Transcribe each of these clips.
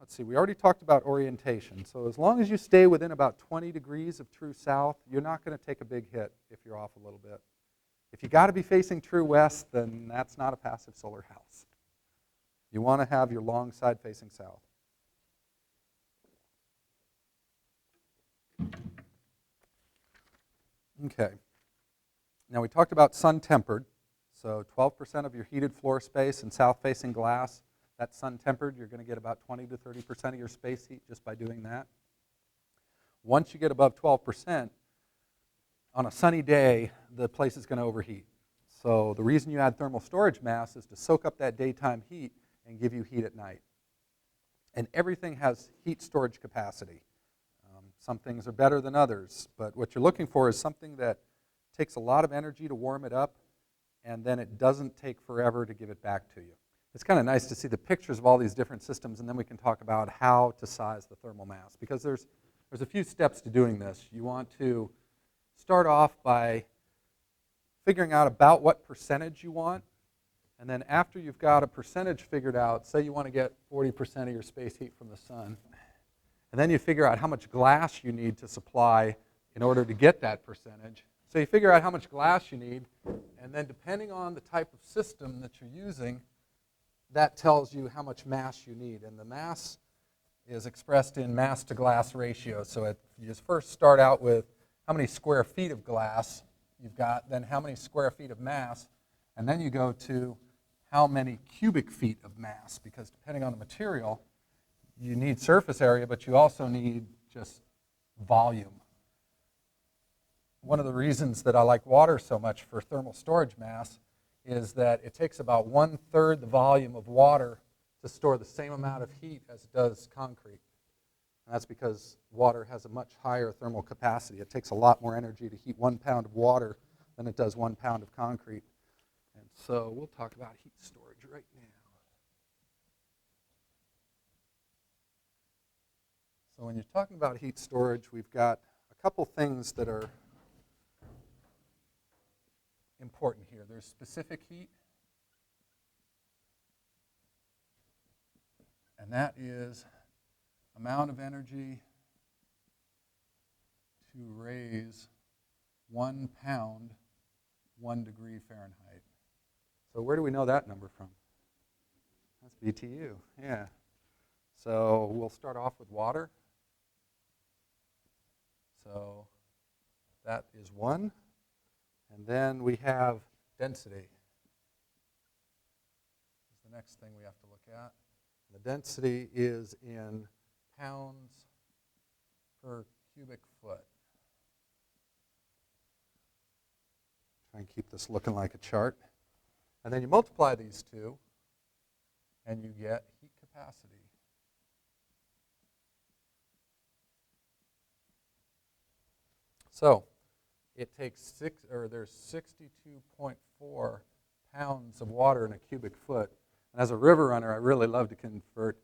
let's see, we already talked about orientation. So as long as you stay within about 20 degrees of true south, you're not going to take a big hit if you're off a little bit. If you got to be facing true west, then that's not a passive solar house. You want to have your long side facing south. Okay. Now we talked about sun tempered. So 12% of your heated floor space in south facing glass, that's sun tempered. You're going to get about 20 to 30% of your space heat just by doing that. Once you get above 12%, on a sunny day, the place is going to overheat. So the reason you add thermal storage mass is to soak up that daytime heat and give you heat at night. And everything has heat storage capacity. Some things are better than others, but what you're looking for is something that takes a lot of energy to warm it up, and then it doesn't take forever to give it back to you. It's kind of nice to see the pictures of all these different systems, and then we can talk about how to size the thermal mass, because there's a few steps to doing this. You want to start off by figuring out about what percentage you want, and then after you've got a percentage figured out, say you want to get 40% of your space heat from the sun, and then you figure out how much glass you need to supply in order to get that percentage. So you figure out how much glass you need, and then depending on the type of system that you're using, that tells you how much mass you need. And the mass is expressed in mass to glass ratio. So you just first start out with how many square feet of glass you've got, then how many square feet of mass, and then you go to how many cubic feet of mass, because depending on the material, you need surface area, but you also need just volume. One of the reasons that I like water so much for thermal storage mass is that it takes about 1/3 the volume of water to store the same amount of heat as it does concrete. And that's because water has a much higher thermal capacity. It takes a lot more energy to heat 1 pound of water than it does 1 pound of concrete. And so we'll talk about heat storage right now. So when you're talking about heat storage, we've got a couple things that are important here. There's specific heat, and that is amount of energy to raise 1 pound 1 degree Fahrenheit. So where do we know that number from? That's BTU, yeah. So we'll start off with water. So that is 1. And then we have density. Is the next thing we have to look at. The density is in pounds per cubic foot. Try and keep this looking like a chart. And then you multiply these two, and you get heat capacity. So it takes there's 62.4 pounds of water in a cubic foot. And as a river runner, I really love to convert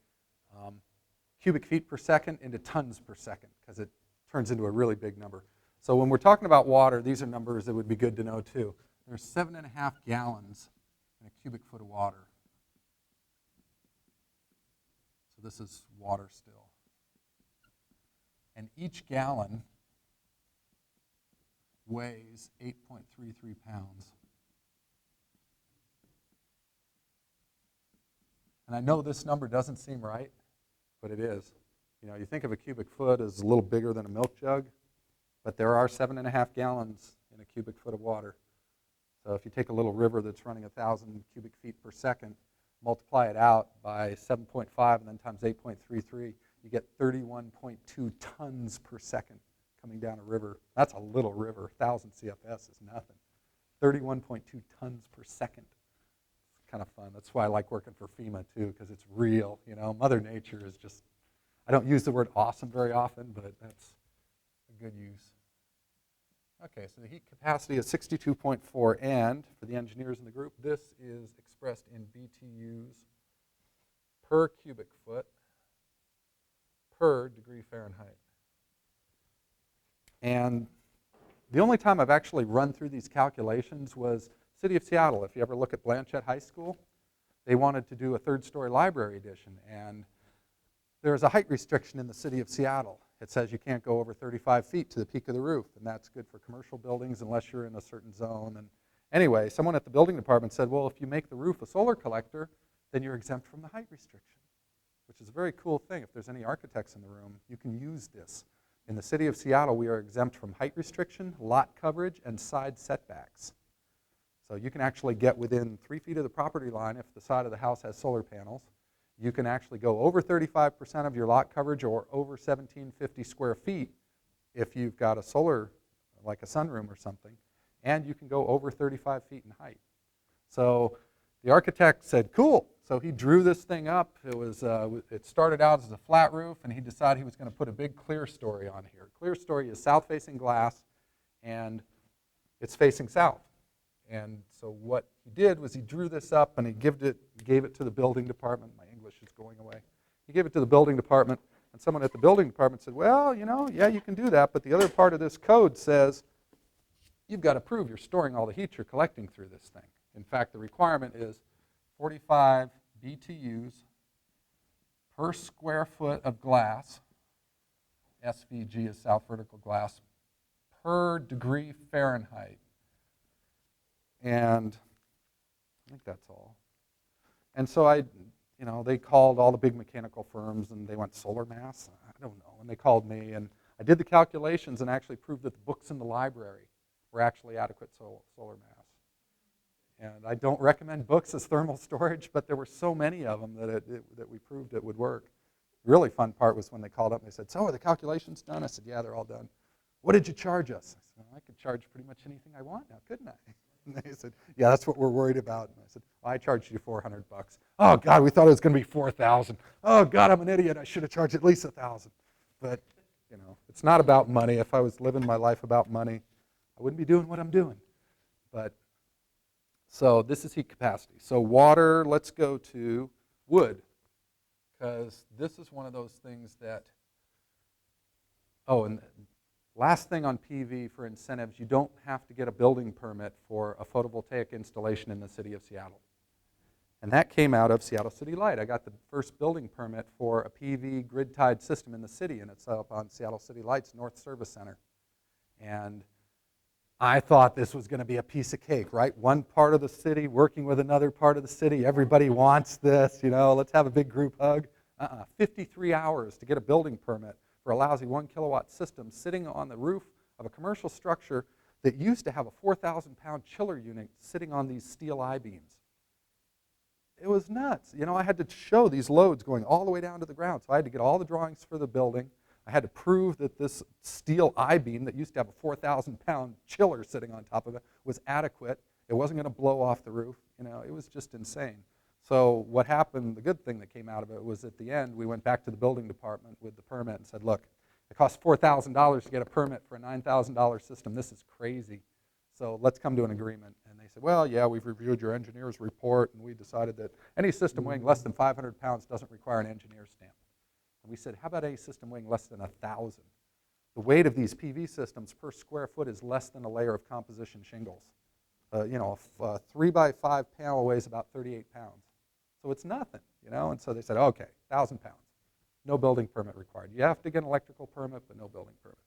cubic feet per second into tons per second, because it turns into a really big number. So when we're talking about water, these are numbers that would be good to know too. There's 7.5 gallons in a cubic foot of water. So this is water still. And each gallon weighs 8.33 pounds. And I know this number doesn't seem right, but it is. You know, you think of a cubic foot as a little bigger than a milk jug, but there are 7.5 gallons in a cubic foot of water. So if you take a little river that's running 1,000 cubic feet per second, multiply it out by 7.5 and then times 8.33, you get 31.2 tons per second coming down a river. That's a little river. 1,000 CFS is nothing. 31.2 tons per second. It's kind of fun. That's why I like working for FEMA too, because it's real. You know, Mother Nature is just, I don't use the word awesome very often, but that's a good use. Okay, so the heat capacity is 62.4, and for the engineers in the group, this is expressed in BTUs per cubic foot per degree Fahrenheit. And the only time I've actually run through these calculations was City of Seattle. If you ever look at Blanchette High School, they wanted to do a third-story library addition, and There's a height restriction in the city of Seattle. It says you can't go over 35 feet to the peak of the roof, and that's good for commercial buildings unless you're in a certain zone. And anyway, someone at the building department said, well, if you make the roof a solar collector, then you're exempt from the height restriction, which is a very cool thing. If there's any architects in the room, you can use this. In the city of Seattle, we are exempt from height restriction, lot coverage, and side setbacks. So you can actually get within 3 feet of the property line if the side of the house has solar panels. You can actually go over 35% of your lot coverage or over 1,750 square feet if you've got a solar, like a sunroom or something. And you can go over 35 feet in height. So the architect said, cool. So he drew this thing up. It started out as a flat roof, and he decided he was going to put a big clear story on here. Clear story is south-facing glass, and it's facing south. And so what he did was he drew this up, and he gave it to the building department. My English is going away. He gave it to the building department, and someone at the building department said, well, yeah, you can do that, but the other part of this code says you've got to prove you're storing all the heat you're collecting through this thing. In fact, the requirement is 45 BTUs per square foot of glass, SVG is south vertical glass, per degree Fahrenheit. And I think that's all. And so they called all the big mechanical firms, and they went solar mass? I don't know. And they called me, and I did the calculations and actually proved that the books in the library were actually adequate solar mass. And I don't recommend books as thermal storage, but there were so many of them that we proved it would work. The really fun part was when they called up and they said, so are the calculations done? I said, yeah, they're all done. What did you charge us? I said, well, I could charge pretty much anything I want now, couldn't I? And they said, yeah, that's what we're worried about. And I said, well, I charged you $400. Oh, God, we thought it was going to be $4,000. Oh, God, I'm an idiot. I should have charged at least $1,000. But, it's not about money. If I was living my life about money, I wouldn't be doing what I'm doing. But so this is heat capacity. So water, let's go to wood, because this is one of those things that, and last thing on PV for incentives, you don't have to get a building permit for a photovoltaic installation in the city of Seattle. And that came out of Seattle City Light. I got the first building permit for a PV grid-tied system in the city, and it's up on Seattle City Light's North Service Center. And I thought this was going to be a piece of cake, right? One part of the city working with another part of the city. Everybody wants this, let's have a big group hug. 53 hours to get a building permit for a lousy 1 kilowatt system sitting on the roof of a commercial structure that used to have a 4,000-pound chiller unit sitting on these steel I-beams. It was nuts. I had to show these loads going all the way down to the ground. So I had to get all the drawings for the building. I had to prove that this steel I-beam that used to have a 4,000-pound chiller sitting on top of it was adequate. It wasn't going to blow off the roof. It was just insane. So what happened, the good thing that came out of it was at the end, we went back to the building department with the permit and said, look, it costs $4,000 to get a permit for a $9,000 system. This is crazy. So let's come to an agreement. And they said, well, yeah, we've reviewed your engineer's report, and we decided that any system weighing less than 500 pounds doesn't require an engineer's stamp. And we said, how about a system weighing less than 1,000? The weight of these PV systems per square foot is less than a layer of composition shingles. A 3x5 panel weighs about 38 pounds. So it's nothing, And so they said, okay, 1,000 pounds. No building permit required. You have to get an electrical permit, but no building permit.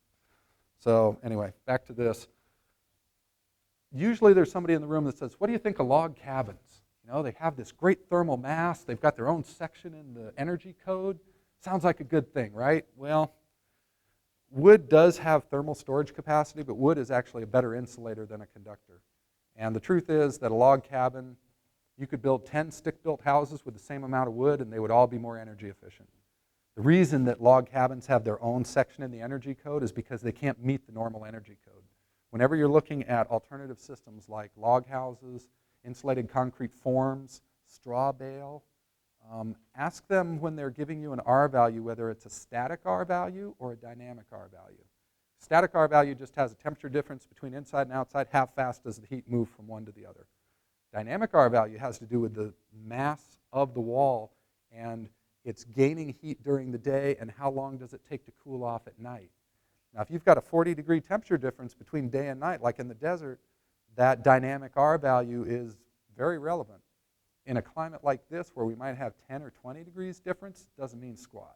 So anyway, back to this. Usually there's somebody in the room that says, what do you think of log cabins? They have this great thermal mass. They've got their own section in the energy code. Sounds like a good thing, right? Well, wood does have thermal storage capacity, but wood is actually a better insulator than a conductor. And the truth is that a log cabin, you could build 10 stick-built houses with the same amount of wood, and they would all be more energy efficient. The reason that log cabins have their own section in the energy code is because they can't meet the normal energy code. Whenever you're looking at alternative systems like log houses, insulated concrete forms, straw bale, ask them when they're giving you an R value whether it's a static R value or a dynamic R value. Static R value just has a temperature difference between inside and outside. How fast does the heat move from one to the other? Dynamic R value has to do with the mass of the wall, and it's gaining heat during the day, and how long does it take to cool off at night. Now, if you've got a 40-degree temperature difference between day and night, like in the desert, that dynamic R value is very relevant. In a climate like this, where we might have 10 or 20 degrees difference, doesn't mean squat.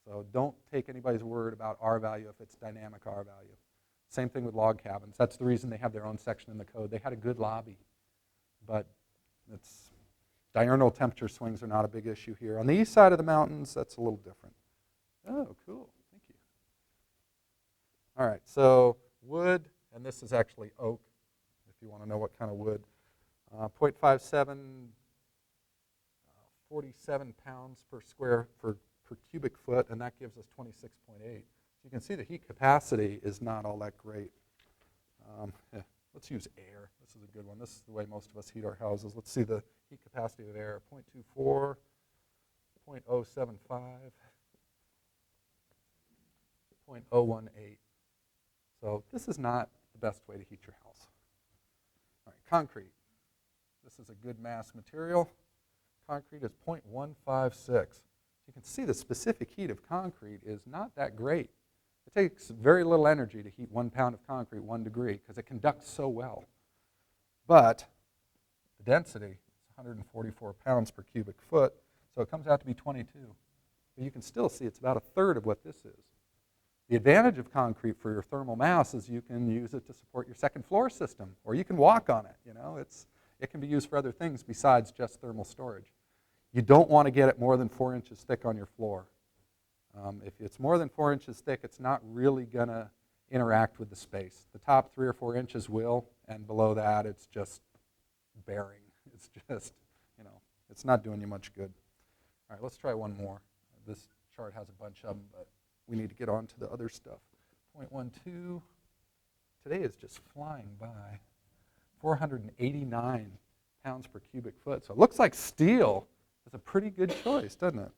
So don't take anybody's word about R value if it's dynamic R value. Same thing with log cabins. That's the reason they have their own section in the code. They had a good lobby, but diurnal temperature swings are not a big issue here. On the east side of the mountains, that's a little different. Oh, cool. Thank you. All right, so wood, and this is actually oak, if you want to know what kind of wood. 0.57, 47 pounds per cubic foot, and that gives us 26.8. So you can see the heat capacity is not all that great. Let's use air. This is a good one. This is the way most of us heat our houses. Let's see the heat capacity of air. 0.24, 0.075, 0.018. So this is not the best way to heat your house. All right, concrete. This is a good mass material. Concrete is 0.156. You can see the specific heat of concrete is not that great. It takes very little energy to heat 1 pound of concrete 1 degree because it conducts so well. But the density is 144 pounds per cubic foot, so it comes out to be 22. But you can still see it's about a third of what this is. The advantage of concrete for your thermal mass is you can use it to support your second floor system, or you can walk on it. You know, it can be used for other things besides just thermal storage. You don't want to get it more than 4 inches thick on your floor. If it's more than 4 inches thick, it's not really going to interact with the space. The top 3 or 4 inches will, and below that, it's just bearing. It's just, you know, it's not doing you much good. All right, let's try one more. This chart has a bunch of them, but we need to get on to the other stuff. 0.12. Today is just flying by. 489 pounds per cubic foot. So it looks like steel is a pretty good choice, doesn't it?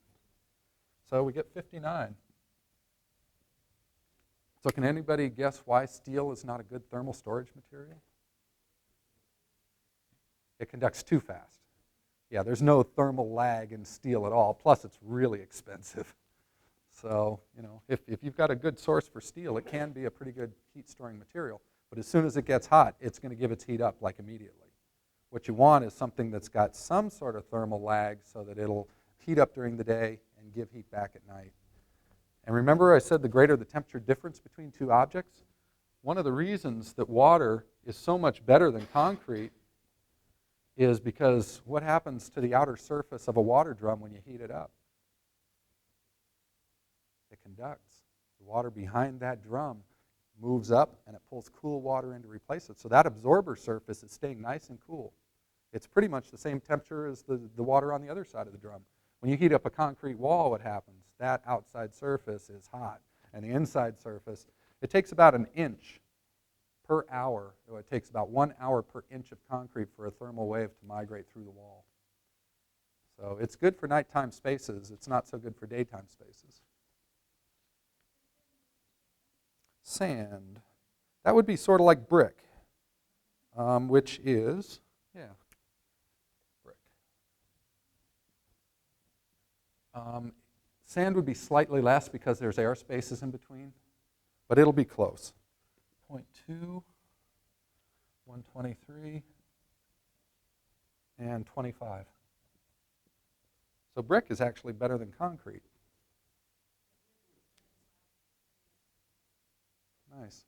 So we get 59. So can anybody guess why steel is not a good thermal storage material? It conducts too fast. Yeah, there's no thermal lag in steel at all. Plus, it's really expensive. So, you know, if you've got a good source for steel, it can be a pretty good heat storing material. But as soon as it gets hot, it's going to give its heat up like immediately. What you want is something that's got some sort of thermal lag so that it'll heat up during the day and give heat back at night. And remember I said the greater the temperature difference between two objects? One of the reasons that water is so much better than concrete is because what happens to the outer surface of a water drum when you heat it up? It conducts. The water behind that drum moves up and it pulls cool water in to replace it. So that absorber surface is staying nice and cool. It's pretty much the same temperature as the water on the other side of the drum. When you heat up a concrete wall, what happens? That outside surface is hot. And the inside surface, it takes about an inch per hour. So it takes about 1 hour per inch of concrete for a thermal wave to migrate through the wall. So it's good for nighttime spaces. It's not so good for daytime spaces. Sand. That would be sort of like brick, which is, yeah, brick. Sand would be slightly less because there's air spaces in between, but it'll be close. 0.2, 123, and 25. So brick is actually better than concrete. Nice.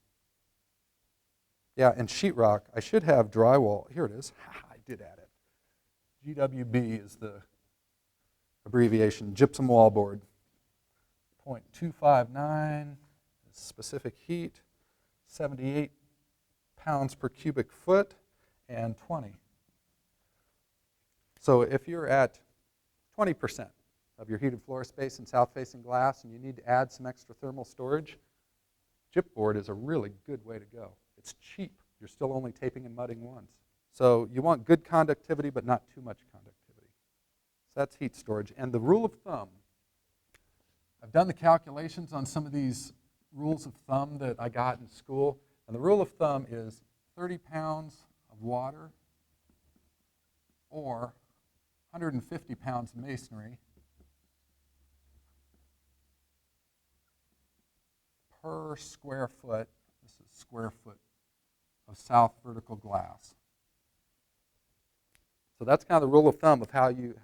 Yeah, and sheetrock. I should have drywall. Here it is. I did add it. GWB is the abbreviation, gypsum wallboard. 0.259 specific heat, 78 pounds per cubic foot, and 20. So if you're at 20% of your heated floor space in south-facing glass and you need to add some extra thermal storage, gypboard is a really good way to go. It's cheap. You're still only taping and mudding once. So you want good conductivity, but not too much conductivity. So that's heat storage. And the rule of thumb, I've done the calculations on some of these rules of thumb that I got in school. And the rule of thumb is 30 pounds of water or 150 pounds of masonry per square foot, this is square foot, of south vertical glass. So that's kind of the rule of thumb of how you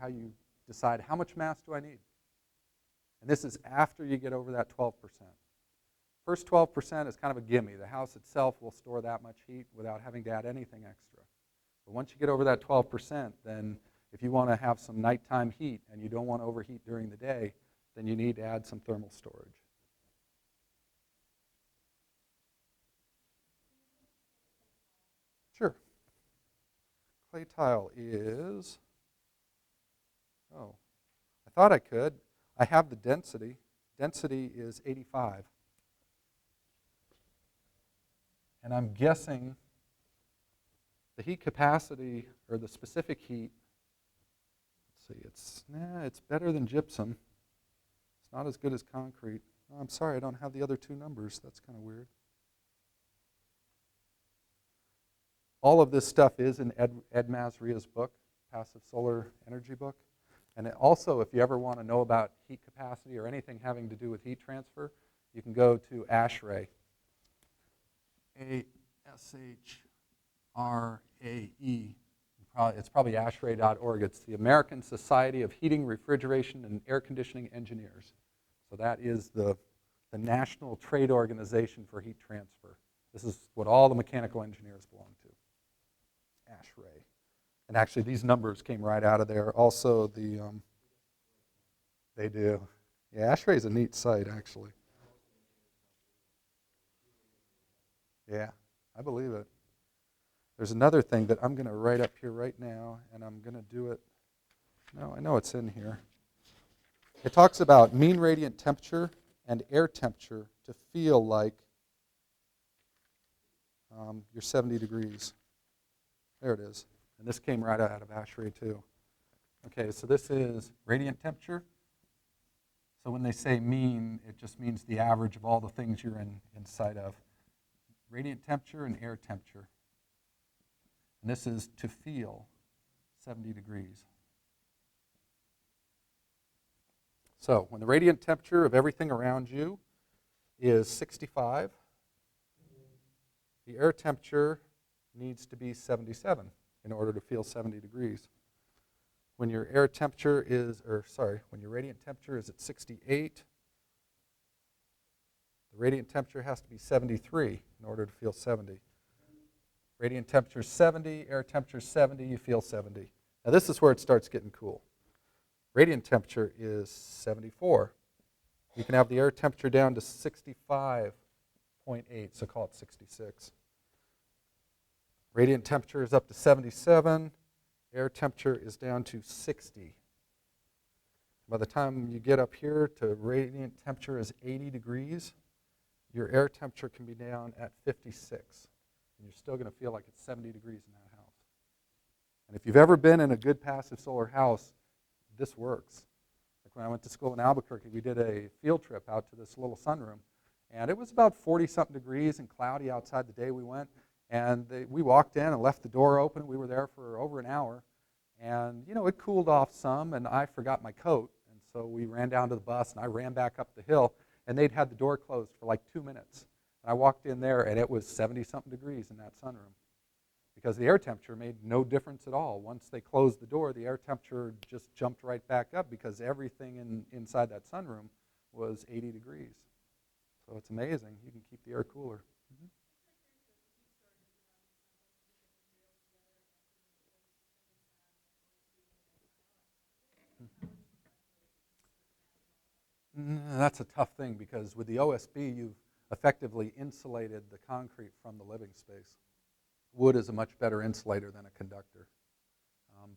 decide how much mass do I need. And this is after you get over that 12%. First 12% is kind of a gimme. The house itself will store that much heat without having to add anything extra. But once you get over that 12%, then if you want to have some nighttime heat and you don't want to overheat during the day, then you need to add some thermal storage. Sure. Clay tile is, oh, I thought I could. I have the density. Density is 85. And I'm guessing the heat capacity, or the specific heat, let's see, it's better than gypsum. It's not as good as concrete. Oh, I'm sorry, I don't have the other two numbers. That's kind of weird. All of this stuff is in Ed Masria's book, Passive Solar Energy book. And also, if you ever want to know about heat capacity or anything having to do with heat transfer, you can go to ASHRAE. ASHRAE. It's probably ashrae.org. It's the American Society of Heating, Refrigeration, and Air Conditioning Engineers. So that is the national trade organization for heat transfer. This is what all the mechanical engineers belong to. ASHRAE. And actually, these numbers came right out of there. Also, they do. Yeah, ASHRAE is a neat site, actually. Yeah, I believe it. There's another thing that I'm going to write up here right now, and I'm going to do it. No, I know it's in here. It talks about mean radiant temperature and air temperature to feel like you're 70 degrees. There it is. And this came right out of ASHRAE too. Okay, so this is radiant temperature. So when they say mean, it just means the average of all the things you're inside of. Radiant temperature and air temperature. And this is to feel 70 degrees. So when the radiant temperature of everything around you is 65, the air temperature needs to be 77 in order to feel 70 degrees. When your air temperature is, when your radiant temperature is at 68, the radiant temperature has to be 73 in order to feel 70. Radiant temperature is 70, air temperature is 70, you feel 70. Now this is where it starts getting cool. Radiant temperature is 74. You can have the air temperature down to 65.8, so call it 66. Radiant temperature is up to 77. Air temperature is down to 60. By the time you get up here to radiant temperature is 80 degrees, your air temperature can be down at 56. And you're still going to feel like it's 70 degrees in that house. And if you've ever been in a good passive solar house, this works. Like when I went to school in Albuquerque, we did a field trip out to this little sunroom. And it was about 40-something degrees and cloudy outside the day we went. And we walked in and left the door open. We were there for over an hour. And, you know, it cooled off some, and I forgot my coat. And so we ran down to the bus, and I ran back up the hill. And they'd had the door closed for like 2 minutes. And I walked in there, and it was 70-something degrees in that sunroom. Because the air temperature made no difference at all. Once they closed the door, the air temperature just jumped right back up because everything inside that sunroom was 80 degrees. So it's amazing. You can keep the air cooler. Mm-hmm. That's a tough thing because with the OSB, you've effectively insulated the concrete from the living space. Wood is a much better insulator than a conductor.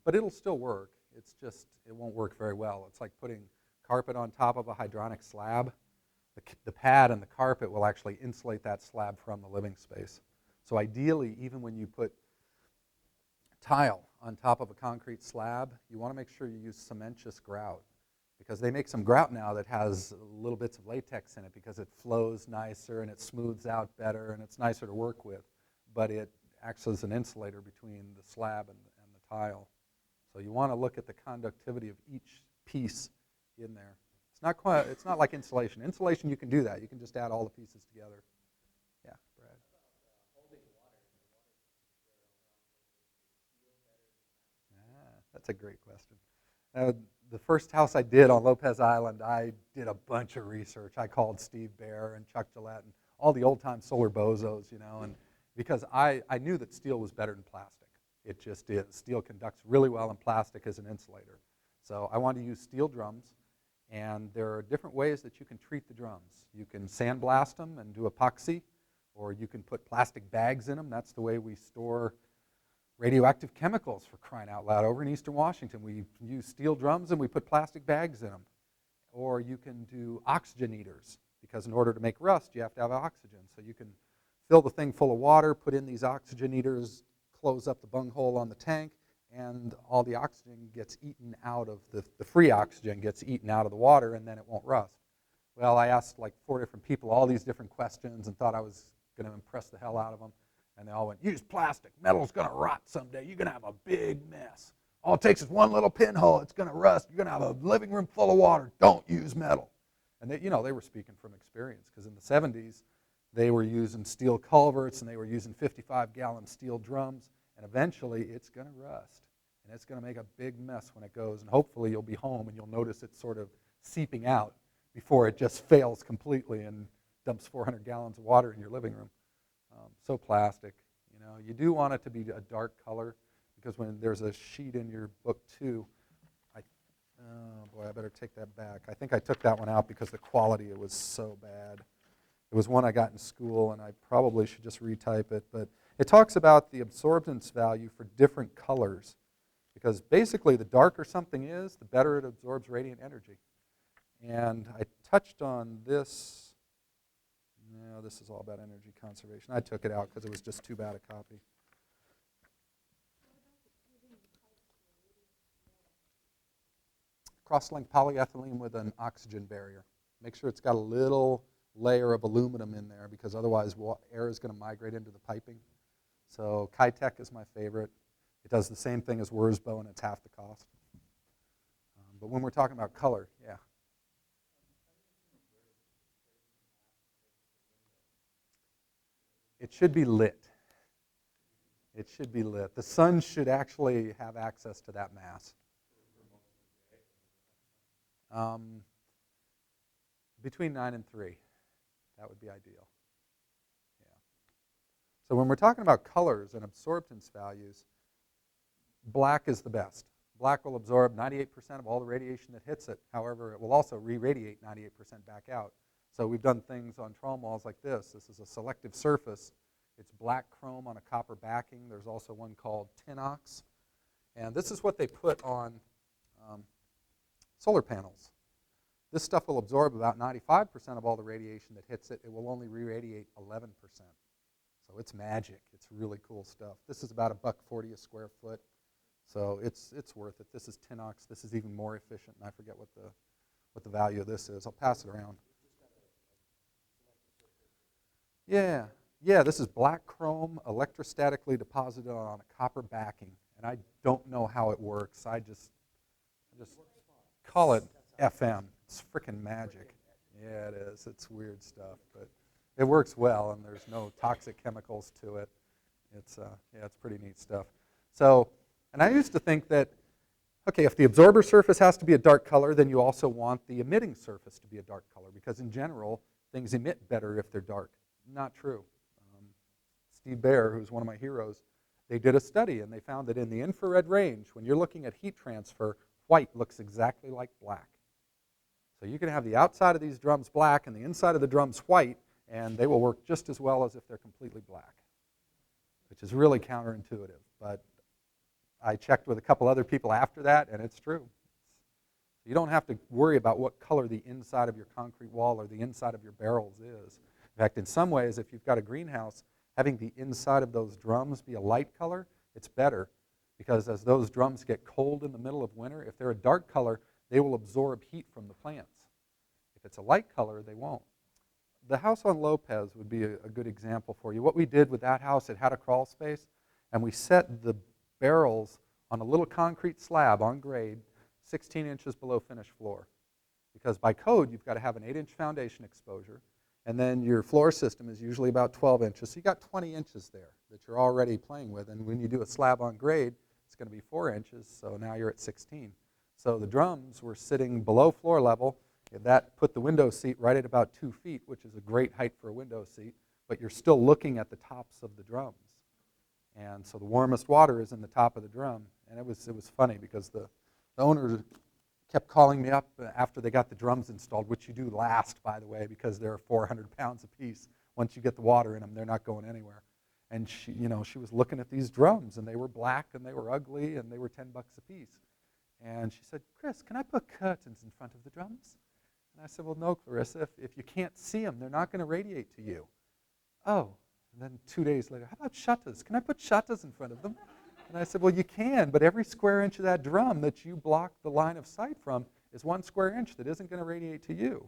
But it'll still work. It's just, it won't work very well. It's like putting carpet on top of a hydronic slab. The pad and the carpet will actually insulate that slab from the living space. So ideally, even when you put tile on top of a concrete slab, you want to make sure you use cementitious grout. Because they make some grout now that has little bits of latex in it because it flows nicer and it smooths out better and it's nicer to work with. But it acts as an insulator between the slab and the tile. So you want to look at the conductivity of each piece in there. It's not like insulation. Insulation, you can do that. You can just add all the pieces together. Yeah, Brad. That's a great question. Uh, the first house I did on Lopez Island, I did a bunch of research. I called Steve Baer and Chuck Gillette and all the old-time solar bozos, and because I knew that steel was better than plastic. It just is. Steel conducts really well in plastic as an insulator. So I wanted to use steel drums, and there are different ways that you can treat the drums. You can sandblast them and do epoxy, or you can put plastic bags in them. That's the way we store radioactive chemicals, for crying out loud. Over in Eastern Washington, we use steel drums and we put plastic bags in them. Or you can do oxygenators, because in order to make rust, you have to have oxygen. So you can fill the thing full of water, put in these oxygenators, close up the bunghole on the tank, and all the oxygen gets eaten out of the free oxygen gets eaten out of the water, and then it won't rust. Well, I asked like 4 different people all these different questions and thought I was going to impress the hell out of them. And they all went, use plastic. Metal's going to rot someday. You're going to have a big mess. All it takes is one little pinhole. It's going to rust. You're going to have a living room full of water. Don't use metal. And they were speaking from experience, because in the 70s, they were using steel culverts and they were using 55-gallon steel drums. And eventually, it's going to rust. And it's going to make a big mess when it goes. And hopefully, you'll be home and you'll notice it sort of seeping out before it just fails completely and dumps 400 gallons of water in your living room. So plastic, you do want it to be a dark color, because when there's a sheet in your book too, oh boy, I better take that back. I think I took that one out because the quality, it was so bad. It was one I got in school, and I probably should just retype it, but it talks about the absorbance value for different colors, because basically the darker something is, the better it absorbs radiant energy. And I touched on this. No, this is all about energy conservation. I took it out because it was just too bad a copy. Cross-linked polyethylene with an oxygen barrier. Make sure it's got a little layer of aluminum in there, because otherwise air is going to migrate into the piping. So Kitech is my favorite. It does the same thing as Wurzbo, and it's half the cost. But when we're talking about color, yeah. It should be lit. It should be lit. The sun should actually have access to that mass. Between 9 and 3. That would be ideal. Yeah. So when we're talking about colors and absorbance values, black is the best. Black will absorb 98% of all the radiation that hits it. However, it will also re-radiate 98% back out. So we've done things on trawl malls like this. This is a selective surface. It's black chrome on a copper backing. There's also one called Tinox. And this is what they put on solar panels. This stuff will absorb about 95% of all the radiation that hits it. It will only re-radiate 11%. So it's magic. It's really cool stuff. This is about $1.40 a square foot. So it's worth it. This is Tinox. This is even more efficient, and I forget what the value of this is. I'll pass it around. Yeah, this is black chrome electrostatically deposited on a copper backing. And I don't know how it works. I just call it FM. It's freaking magic. Yeah, it is. It's weird stuff, but it works well, and there's no toxic chemicals to it. It's pretty neat stuff. So, and I used to think that, okay, if the absorber surface has to be a dark color, then you also want the emitting surface to be a dark color, because in general, things emit better if they're dark. Not true. Steve Baer, who's one of my heroes, they did a study, and they found that in the infrared range, when you're looking at heat transfer, white looks exactly like black. So you can have the outside of these drums black and the inside of the drums white, and they will work just as well as if they're completely black, which is really counterintuitive. But I checked with a couple other people after that, and it's true. You don't have to worry about what color the inside of your concrete wall or the inside of your barrels is. In fact, in some ways, if you've got a greenhouse, having the inside of those drums be a light color, it's better, because as those drums get cold in the middle of winter, if they're a dark color, they will absorb heat from the plants. If it's a light color, they won't. The house on Lopez would be a good example for you. What we did with that house, it had a crawl space, and we set the barrels on a little concrete slab on grade, 16 inches below finished floor. Because by code, you've got to have an 8-inch foundation exposure, and then your floor system is usually about 12 inches. So you got 20 inches there that you're already playing with. And when you do a slab on grade, it's going to be 4 inches, so now you're at 16. So the drums were sitting below floor level. That put the window seat right at about 2 feet, which is a great height for a window seat, but you're still looking at the tops of the drums. And so the warmest water is in the top of the drum. And it was funny because the owner kept calling me up after they got the drums installed, which you do last, by the way, because they're 400 pounds apiece. Once you get the water in them, they're not going anywhere. And she was looking at these drums, and they were black, and they were ugly, and they were $10 a piece. And she said, Chris, can I put curtains in front of the drums? And I said, well, no, Clarissa, if you can't see them, they're not going to radiate to you. Oh, and then 2 days later, how about shutters? Can I put shutters in front of them? And I said, well, you can, but every square inch of that drum that you block the line of sight from is 1 square inch that isn't going to radiate to you.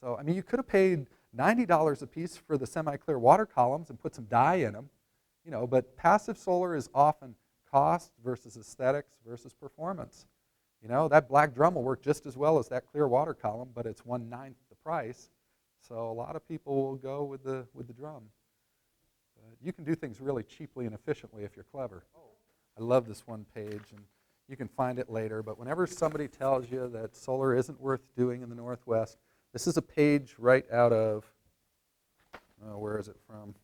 So, I mean, you could have paid $90 a piece for the semi-clear water columns and put some dye in them, but passive solar is often cost versus aesthetics versus performance. That black drum will work just as well as that clear water column, but it's 1/9 the price. So a lot of people will go with the drum. But you can do things really cheaply and efficiently if you're clever. I love this one page, and you can find it later. But whenever somebody tells you that solar isn't worth doing in the Northwest, this is a page right out of, where is it from?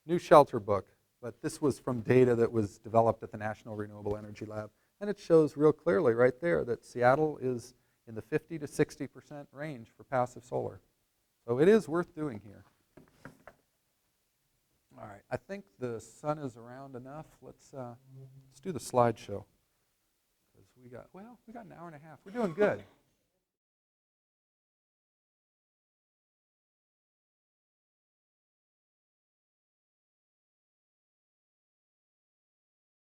New Shelter book. But this was from data that was developed at the National Renewable Energy Lab. And it shows real clearly right there that Seattle is in the 50 to 60% range for passive solar. So it is worth doing here. All right, I think the sun is around enough. Let's do the slideshow. Because we got an hour and a half. We're doing good.